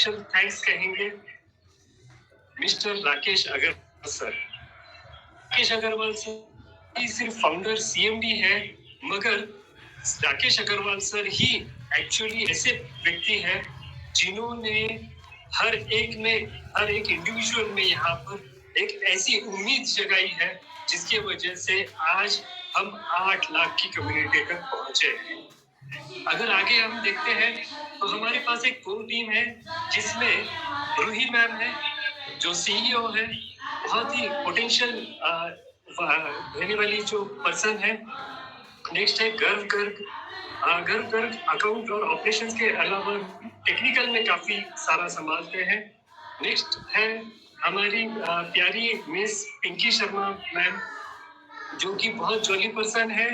Special thanks कहेंगे mister Rakesh Agarwal sir. Rakesh Agarwal sir सिर्फ founder CMD है, मगर राकेश अग्रवाल सर ही एक्चुअली ऐसे व्यक्ति हैं जिन्होंने हर एक इंडिविजुअल में यहाँ पर एक ऐसी उम्मीद जगाई है जिसकी वजह से आज हम 8 लाख की कम्युनिटी तक पहुंचे हैं। अगर आगे हम देखते हैं तो हमारे पास एक कोर टीम है जिसमें रूही मैम है जो सीईओ है, बहुत ही पोटेंशियल रहने वाली जो पर्सन है। नेक्स्ट है गर्व गर्ग अकाउंट और ऑपरेशंस के अलावा टेक्निकल में काफी सारा संभालते हैं। नेक्स्ट है हमारी प्यारी मिस पिंकी शर्मा मैम जो कि बहुत जॉली पर्सन है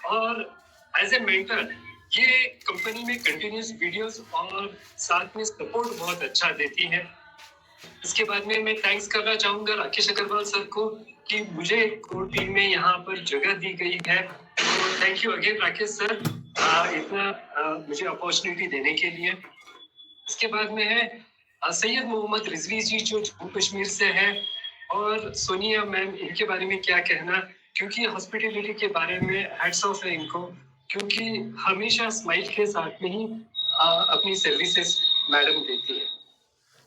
और एज ए मेंटर ये कंपनी में कंटिन्यूस वीडियोस और साथ में सपोर्ट बहुत अच्छा देती है। इसके बाद में मैं थैंक्स करना चाहूंगा राकेश अग्रवाल सर को कि मुझे कोर टीम में यहाँ पर जगह दी गई है। तो thank you again Rakesh sir इतना मुझे अपॉर्चुनिटी देने के लिए। इसके बाद में है सैयद मोहम्मद रिजवी जी जो जम्मू कश्मीर से है, और सोनिया मैम, इनके बारे में क्या कहना, क्योंकि हॉस्पिटलिटी के बारे में हैट्स ऑफ है इनको, क्योंकि हमेशा स्माइल के साथ में ही अपनी सर्विसेज मैडम देती है।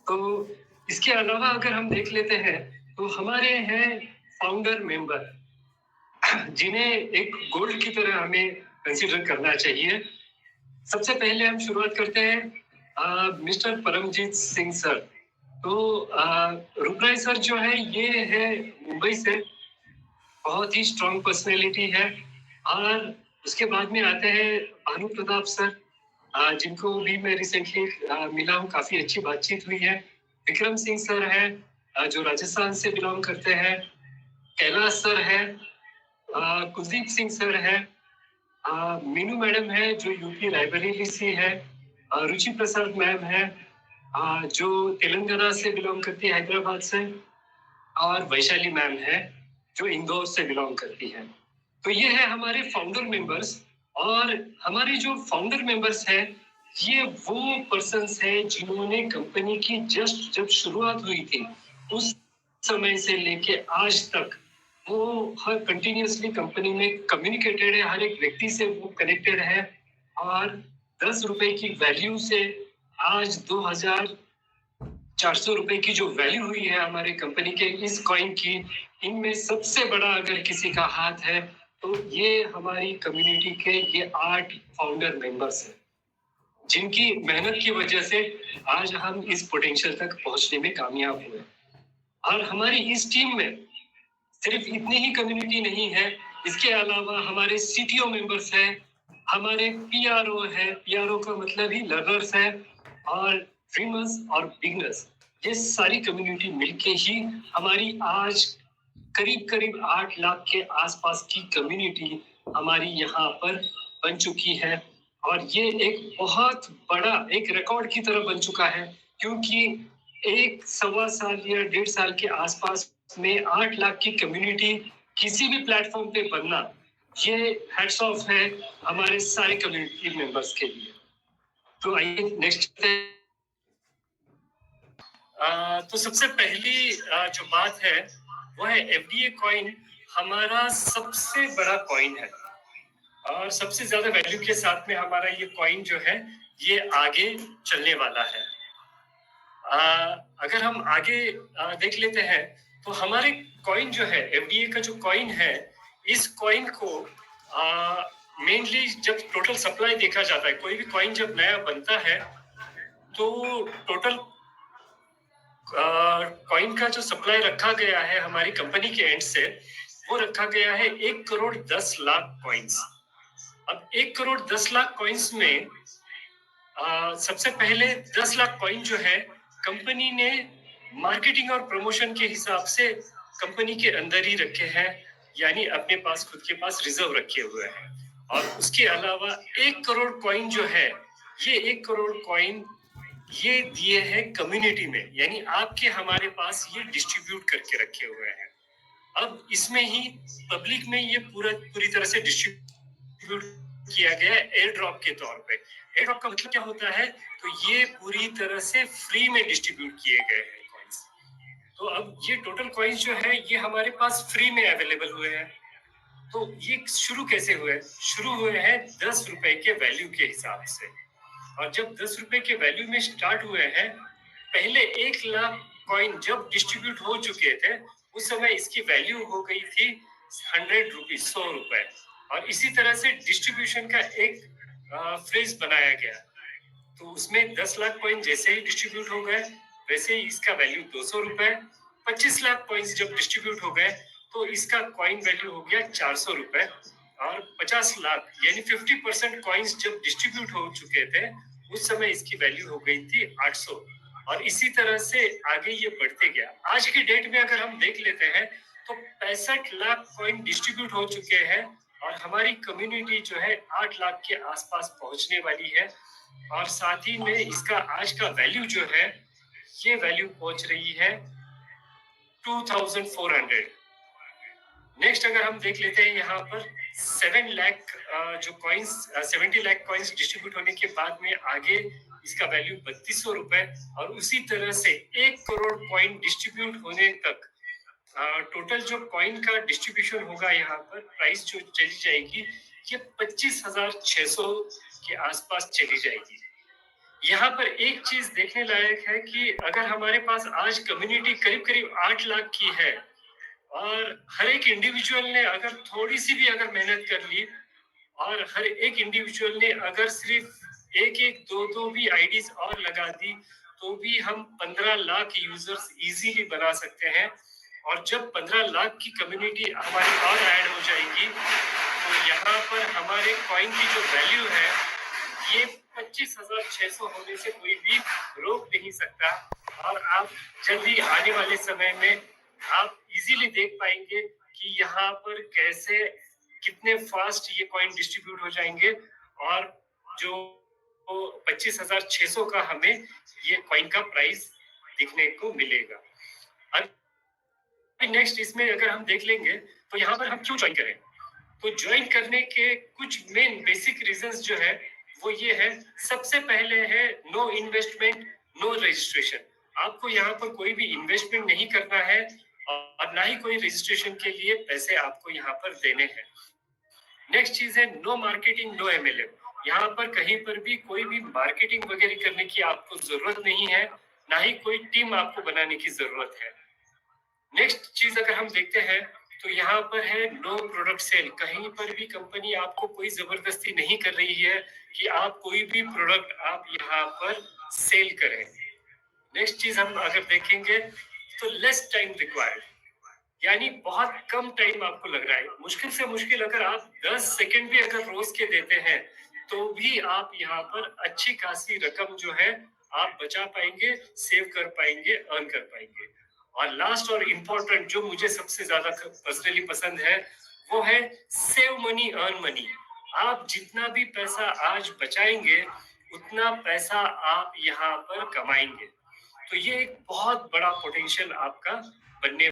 तो इसके अलावा अगर हम देख लेते हैं तो हमारे हैं फाउंडर मेंबर जिन्हें एक गोल्ड की तरह हमें कंसीडर करना चाहिए। सबसे पहले हम शुरुआत करते हैं मिस्टर परमजीत सिंह सर। तो रुपराय सर जो है ये है मुंबई से, बहुत ही स्ट्रॉन्ग पर्सनैलिटी है। और उसके बाद में आते हैं भानु प्रताप सर जिनको भी मैं रिसेंटली मिला हूँ, काफी अच्छी बातचीत हुई है। विक्रम सिंह सर है जो राजस्थान से बिलोंग करते हैं। कैलाश सर है, कुलदीप सिंह सर है, मीनू मैडम है जो यूपी रायबरेली से है, रुचि प्रसाद मैम है जो तेलंगाना से बिलोंग करती है, हैदराबाद से, और वैशाली मैम है जो इंदौर से बिलोंग करती है। तो ये है हमारे फाउंडर मेंबर्स। और हमारे जो फाउंडर मेंबर्स हैं ये वो पर्सन्स हैं जिन्होंने कंपनी की जस्ट जब शुरुआत हुई थी उस समय से लेके आज तक वो हर कंटिन्यूअसली कंपनी में कम्युनिकेटेड है, हर एक व्यक्ति से वो कनेक्टेड है। और 10 रुपए की वैल्यू से आज 2400 रुपए की जो वैल्यू हुई है हमारे कंपनी के इस कॉइन की, इनमें सबसे बड़ा अगर किसी का हाथ है तो ये हमारी कम्युनिटी के ये 8 फाउंडर मेंबर्स हैं जिनकी मेहनत की वजह से आज हम इस पोटेंशियल तक पहुंचने में कामयाब हुए। और हमारी इस टीम में सिर्फ इतनी ही कम्युनिटी नहीं है, इसके अलावा हमारे सीटीओ मेंबर्स हैं, हमारे पीआरओ है, पीआरओ का मतलब ही लर्नर्स है, और ड्रीमर्स और बिगनर्स, ये सारी कम्युनिटी मिलके ही हमारी आज करीब 8 लाख के आसपास की कम्युनिटी हमारी यहाँ पर बन चुकी है। और ये एक बहुत बड़ा एक रिकॉर्ड की तरह बन चुका है, क्योंकि 1-1.25 साल या 1.5 साल के आसपास में 8 लाख की कम्युनिटी किसी भी प्लेटफॉर्म पे बनना, ये हैट्स ऑफ है हमारे सारे कम्युनिटी मेंबर्स के लिए। तो आइए नेक्स्ट। तो सबसे पहली जो बात है वो है एफडीए कॉइन हमारा सबसे बड़ा कॉइन है और सबसे ज्यादा वैल्यू के साथ में हमारा ये कॉइन जो है ये आगे चलने वाला है। अगर हम आगे देख लेते हैं तो हमारे कॉइन जो है, एफडीए का जो कॉइन है, इस कॉइन को मेनली जब टोटल सप्लाई देखा जाता है, कोई भी कॉइन जब नया बनता है तो टोटल कॉइन का जो सप्लाई रखा गया है हमारी कंपनी के एंड से, वो रखा गया है 1 करोड़ 10 लाख कॉइन्स। अब 1 करोड़ 10 लाख कॉइन्स में सबसे पहले 10 लाख कॉइन जो है कंपनी ने मार्केटिंग और प्रमोशन के हिसाब से कंपनी के अंदर ही रखे हैं, यानी अपने पास खुद के पास रिजर्व रखे हुए हैं। और उसके अलावा 1 करोड़ कॉइन जो है, ये 1 करोड़ कॉइन ये दिए हैं कम्युनिटी में, यानी आपके हमारे पास ये डिस्ट्रीब्यूट करके रखे हुए हैं। अब इसमें ही पब्लिक में ये पूरी तरह से डिस्ट्रीब्यूट किया गया है एयर ड्रॉप के तौर पे। एयर ड्रॉप का मतलब क्या होता है? तो ये पूरी तरह से फ्री में डिस्ट्रीब्यूट किए गए हैं कॉइन्स। तो अब ये टोटल कॉइन्स जो है ये हमारे पास फ्री में अवेलेबल हुए हैं। तो ये शुरू कैसे हुए? शुरू हुए हैं 10 रुपए के वैल्यू के हिसाब से। और जब 10 रुपए के वैल्यू में स्टार्ट हुए हैं, पहले 1 लाख कॉइन जब डिस्ट्रीब्यूट हो चुके थे, उस समय इसकी वैल्यू हो गई थी 100 रुपीज, 100 रुपए। और इसी तरह से डिस्ट्रीब्यूशन का एक फ्रेज बनाया गया। तो उसमें 10 लाख कॉइन जैसे ही डिस्ट्रीब्यूट हो गए, वैसे ही इसका वैल्यू 200 रुपए। 25 लाख कॉइन्स जब डिस्ट्रीब्यूट हो गए, तो इसका कॉइन वैल्यू हो गया 400 रुपए। और 50 लाख यानी 50% कॉइन्स जब डिस्ट्रीब्यूट हो चुके थे, उस समय इसकी वैल्यू हो गई थी 800। और इसी तरह से आगे ये बढ़ते गया। आज की डेट में अगर हम देख लेते हैं, तो 65 लाख कॉइन डिस्ट्रीब्यूट हो चुके हैं। और हमारी कम्युनिटी जो है 8 लाख के आसपास पहुंचने वाली है। और साथ ही में इसका आज का वैल्यू जो है, ये वैल्यू पहुंच रही है 2400। नेक्स्ट अगर हम देख लेते हैं यहाँ पर 7 लाख जो कॉइन्स 70 लाख कॉइन्स डिस्ट्रीब्यूट होने के बाद में आगे इसका वैल्यू 3200 रुपए। और उसी तरह से 1 करोड़ कॉइन डिस्ट्रीब्यूट होने तक टोटल जो कॉइन का डिस्ट्रीब्यूशन होगा, यहाँ पर प्राइस जो चली जाएगी ये 25,600 के आसपास चली जाएगी। यहाँ पर एक चीज देखने लायक है कि अगर हमारे पास आज कम्युनिटी करीब करीब 8 लाख की है, और हर एक इंडिविजुअल ने अगर थोड़ी सी भी अगर मेहनत कर ली, और हर एक इंडिविजुअल ने अगर सिर्फ एक एक दो दो भी आईडीज और लगा दी, तो भी हम 15 लाख यूजर्स इजीली बना सकते हैं। और जब 15 लाख की कम्युनिटी हमारी और ऐड हो जाएगी, तो यहाँ पर हमारे कॉइन की जो वैल्यू है, ये 25,600 होने से कोई भी रोक नहीं सकता। और आप जल्दी आने वाले समय में आप इजीली देख पाएंगे कि यहाँ पर कैसे कितने फास्ट ये कॉइन डिस्ट्रीब्यूट हो जाएंगे। और जो 25,600 का हमें ये कॉइन का प्राइस देखने को मिलेगा। नेक्स्ट इसमें अगर हम देख लेंगे, तो यहाँ पर हम क्यों ज्वाइन करें? तो ज्वाइन करने के कुछ मेन बेसिक रीजंस जो है, वो ये है। सबसे पहले है नो इन्वेस्टमेंट, नो रजिस्ट्रेशन। आपको यहाँ पर कोई भी इन्वेस्टमेंट नहीं करना है, और ना ही कोई रजिस्ट्रेशन के लिए पैसे आपको यहाँ पर देने हैं। नेक्स्ट चीज है नो मार्केटिंग, नो एमएलएम। यहाँ पर कहीं पर भी कोई भी मार्केटिंग वगैरह करने की आपको जरूरत नहीं है, ना ही कोई टीम आपको बनाने की जरूरत है। नेक्स्ट चीज अगर हम देखते हैं, तो यहाँ पर है नो प्रोडक्ट सेल। कहीं पर भी कंपनी आपको कोई जबरदस्ती नहीं कर रही है कि आप कोई भी प्रोडक्ट आप यहाँ पर सेल करें। नेक्स्ट चीज हम अगर देखेंगे, तो लेस टाइम रिक्वायर्ड, यानी बहुत कम टाइम आपको लग रहा है। मुश्किल से मुश्किल अगर आप 10 सेकंड भी अगर रोज के देते हैं, तो भी आप यहाँ पर अच्छी खासी रकम जो है आप बचा पाएंगे, सेव कर पाएंगे, अर्न कर पाएंगे। और लास्ट और इम्पोर्टेंट जो मुझे सबसे ज्यादा पर्सनली पसंद है, वो है सेव मनी, अर्न मनी। आप जितना भी पैसा आज बचाएंगे, उतना पैसा आप यहाँ पर कमाएंगे। तो ये एक बहुत बड़ा पोटेंशियल आपका बनने